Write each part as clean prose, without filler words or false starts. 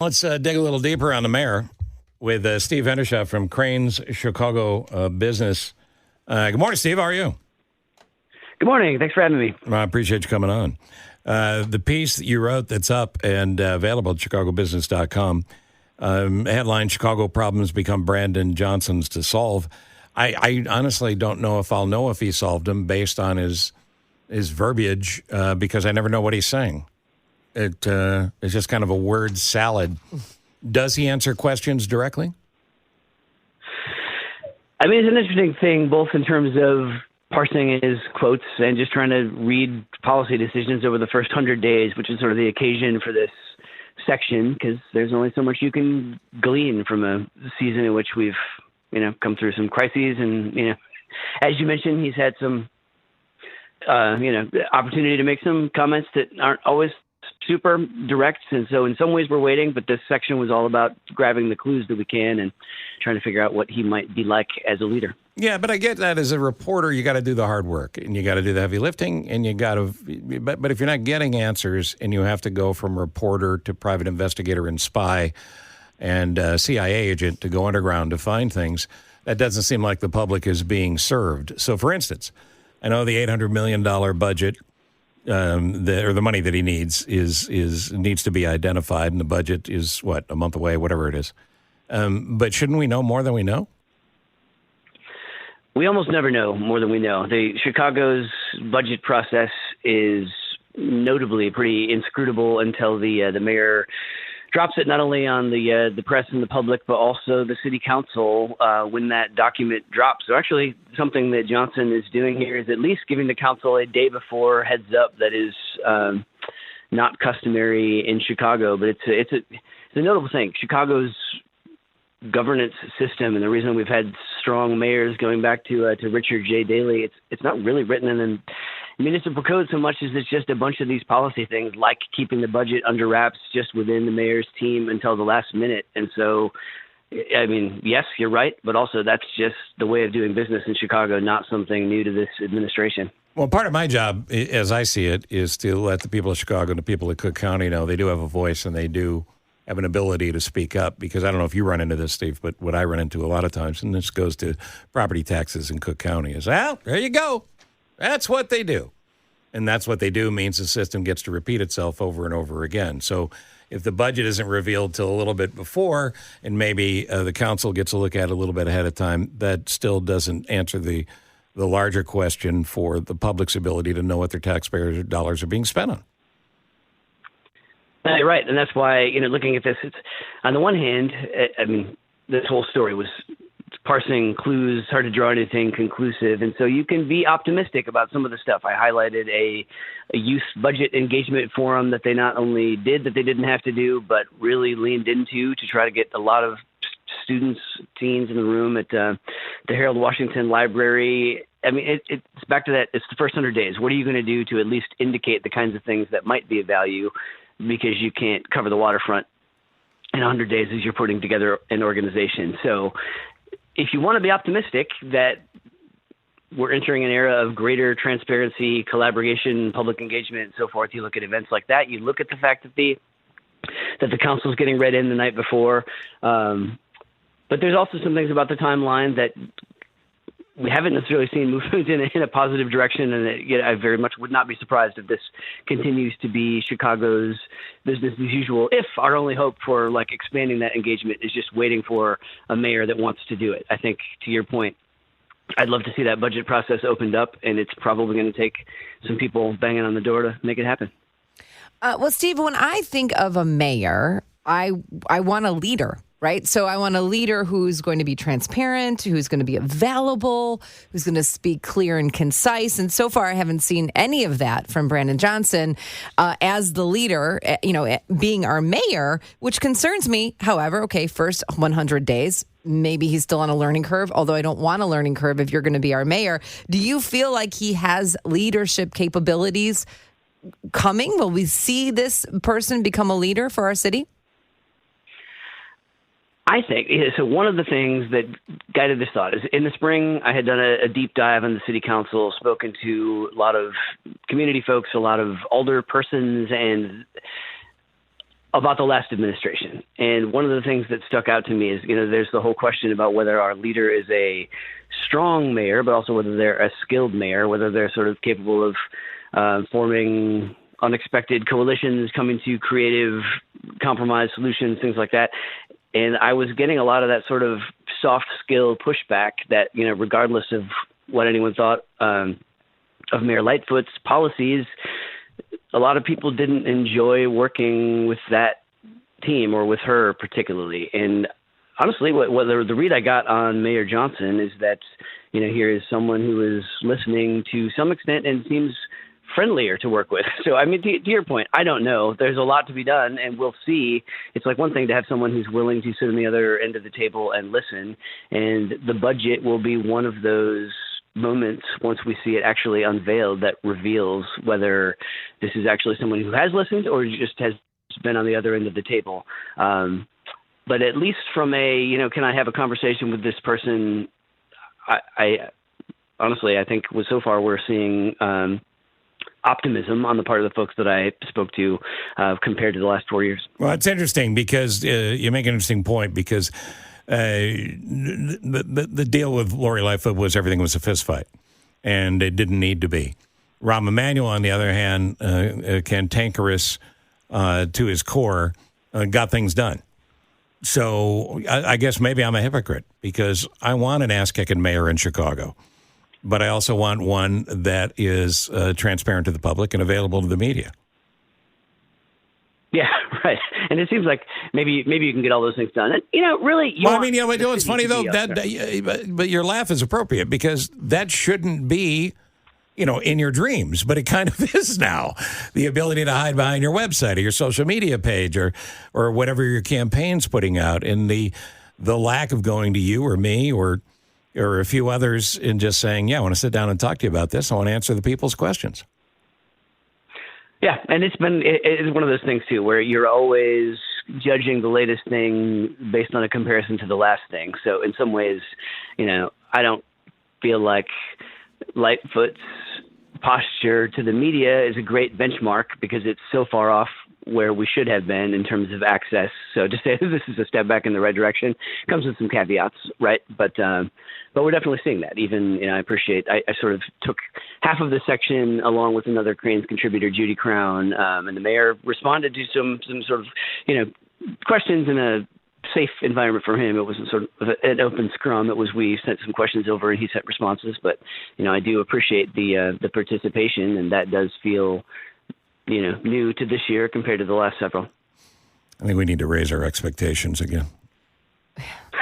Let's dig a little deeper on the mayor with Steve Hendershot from Crain's Chicago Business. Good morning, Steve. How are you? Good morning. Thanks for having me. I appreciate you coming on. The piece that you wrote that's up and available at chicagobusiness.com, headline, Chicago Problems Become Brandon Johnson's to Solve. I honestly don't know if he solved them based on his verbiage because I never know what he's saying. It's just kind of a word salad. Does he answer questions directly? I mean, it's an interesting thing, both in terms of parsing his quotes and just trying to read policy decisions over the first 100 days, which is sort of the occasion for this section, because there's only so much you can glean from a season in which we've, come through some crises. And, as you mentioned, he's had some, opportunity to make some comments that aren't always super direct. And so in some ways we're waiting, but this section was all about grabbing the clues that we can and trying to figure out what he might be like as a leader. Yeah, but I get that as a reporter, you got to do the hard work and you got to do the heavy lifting and you got to, but if you're not getting answers and you have to go from reporter to private investigator and spy and CIA agent to go underground to find things, that doesn't seem like the public is being served. So for instance, I know the $800 million budget, the money that he needs needs to be identified, and the budget is a month away, whatever it is. But shouldn't we know more than we know? We almost never know more than we know. Chicago's budget process is notably pretty inscrutable until the mayor drops it not only on the press and the public, but also the city council when that document drops. So actually something that Johnson is doing here is at least giving the council a day before heads up that is not customary in Chicago. But it's a notable thing. Chicago's governance system, and the reason we've had strong mayors going back to Richard J. Daley, it's not really written in the municipal code so much as it's just a bunch of these policy things like keeping the budget under wraps just within the mayor's team until the last minute. And so, I mean, yes, you're right, but also that's just the way of doing business in Chicago, not something new to this administration. Well, part of my job, as I see it, is to let the people of Chicago and the people of Cook County know they do have a voice and they do have an ability to speak up, because I don't know if you run into this, Steve, but what I run into a lot of times, and this goes to property taxes in Cook County, is, well, there you go. That's what they do. And that's what they do means the system gets to repeat itself over and over again. So if the budget isn't revealed till a little bit before, and maybe the council gets a look at it a little bit ahead of time, that still doesn't answer the larger question for the public's ability to know what their taxpayers' dollars are being spent on. Right, and that's why, looking at this, it's on the one hand, I mean, this whole story was parsing clues, hard to draw anything conclusive, and so you can be optimistic about some of the stuff. I highlighted a youth budget engagement forum that they not only did that they didn't have to do, but really leaned into to try to get a lot of students, teens in the room at the Harold Washington Library. I mean, it's back to that. It's the first 100 days. What are you going to do to at least indicate the kinds of things that might be of value? Because you can't cover the waterfront in 100 days as you're putting together an organization. So if you want to be optimistic that we're entering an era of greater transparency, collaboration, public engagement, and so forth, you look at events like that. You look at the fact that the council is getting read in the night before. But there's also some things about the timeline that we haven't necessarily seen movement in a positive direction, and I very much would not be surprised if this continues to be Chicago's business as usual, if our only hope for expanding that engagement is just waiting for a mayor that wants to do it. I think, to your point, I'd love to see that budget process opened up, and it's probably going to take some people banging on the door to make it happen. Well, Steve, when I think of a mayor, I want a leader. Right. So I want a leader who's going to be transparent, who's going to be available, who's going to speak clear and concise. And so far, I haven't seen any of that from Brandon Johnson as the leader, being our mayor, which concerns me. However, okay, first 100 days. Maybe he's still on a learning curve, although I don't want a learning curve if you're going to be our mayor. Do you feel like he has leadership capabilities coming? Will we see this person become a leader for our city? I think so. One of the things that guided this thought is in the spring, I had done a deep dive on the city council, spoken to a lot of community folks, a lot of older persons, and about the last administration. And one of the things that stuck out to me is, there's the whole question about whether our leader is a strong mayor, but also whether they're a skilled mayor, whether they're sort of capable of forming unexpected coalitions, coming to creative compromise solutions, things like that. And I was getting a lot of that sort of soft skill pushback that, regardless of what anyone thought of Mayor Lightfoot's policies, a lot of people didn't enjoy working with that team or with her particularly. And honestly, what the read I got on Mayor Johnson is that, here is someone who is listening to some extent and seems friendlier to work with. So, I mean, to your point, I don't know. There's a lot to be done, and we'll see. It's like one thing to have someone who's willing to sit on the other end of the table and listen, and the budget will be one of those moments once we see it actually unveiled that reveals whether this is actually someone who has listened or just has been on the other end of the table. But at least from can I have a conversation with this person? I honestly, I think so far we're seeing optimism on the part of the folks that I spoke to compared to the last 4 years. Well, it's interesting because you make an interesting point because the deal with Lori Lightfoot was everything was a fist fight, and it didn't need to be. Rahm Emanuel, on the other hand, cantankerous to his core, got things done. So I guess maybe I'm a hypocrite because I want an ass-kicking mayor in Chicago, but I also want one that is transparent to the public and available to the media. Yeah, right. And it seems like maybe you can get all those things done. And, really. It's funny though but your laugh is appropriate because that shouldn't be, in your dreams, but it kind of is now. The ability to hide behind your website or your social media page or whatever your campaign's putting out, and the lack of going to you or me or a few others and just saying, yeah, I want to sit down and talk to you about this. I want to answer the people's questions. Yeah, and it's one of those things, too, where you're always judging the latest thing based on a comparison to the last thing. So in some ways, I don't feel like Lightfoot's posture to the media is a great benchmark because it's so far off where we should have been in terms of access. So to say this is a step back in the right direction comes with some caveats, right? But we're definitely seeing that. Even, I appreciate, I sort of took half of the section along with another Crain's contributor, Judy Crown, and the mayor responded to some sort of, questions in a safe environment for him. It wasn't sort of an open scrum. It was, we sent some questions over and he sent responses, but, I do appreciate the participation, and that does feel, new to this year compared to the last several. I think we need to raise our expectations again.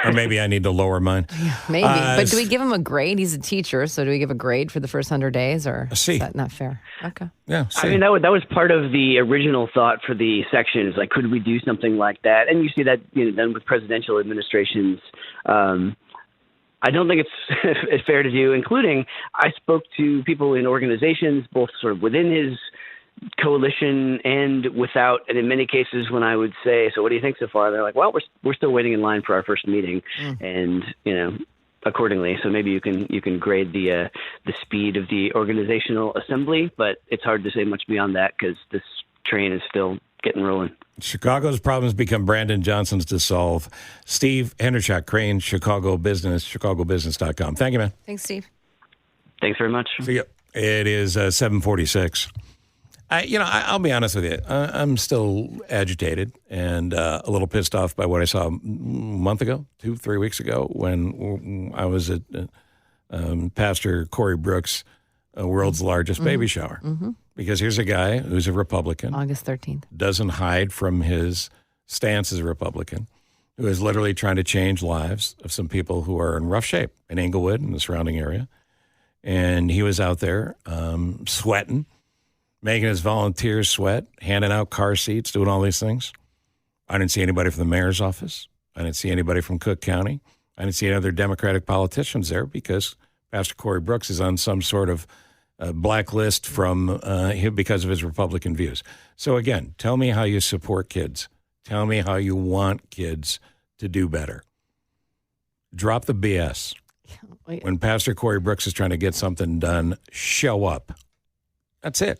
Or maybe I need to lower mine. Maybe. But do we give him a grade? He's a teacher, so do we give a grade for the first 100 days, or is that not fair? Okay. Yeah. C. I mean, that was part of the original thought for the section, is like, could we do something like that? And you see that done with presidential administrations. I don't think it's fair to do, including I spoke to people in organizations, both sort of within his coalition and without, and in many cases when I would say, so what do you think so far? They're like, well, we're still waiting in line for our first meeting. And, accordingly. So maybe you can grade the speed of the organizational assembly, but it's hard to say much beyond that because this train is still getting rolling. Chicago's problems become Brandon Johnson's to solve. Steve Hendershot, Crain, Chicago Business, chicagobusiness.com. Thank you, man. Thanks, Steve. Thanks very much. See ya. It is 7:46. I'll be honest with you. I'm still agitated and a little pissed off by what I saw a month ago, 2-3 weeks ago, when I was at Pastor Corey Brooks' world's largest baby shower. Mm-hmm. Because here's a guy who's a Republican. August 13th. Doesn't hide from his stance as a Republican, who is literally trying to change lives of some people who are in rough shape in Englewood and the surrounding area. And he was out there sweating, making his volunteers sweat, handing out car seats, doing all these things. I didn't see anybody from the mayor's office. I didn't see anybody from Cook County. I didn't see any other Democratic politicians there because Pastor Corey Brooks is on some sort of blacklist from because of his Republican views. So again, tell me how you support kids. Tell me how you want kids to do better. Drop the BS. When Pastor Corey Brooks is trying to get something done, show up. That's it.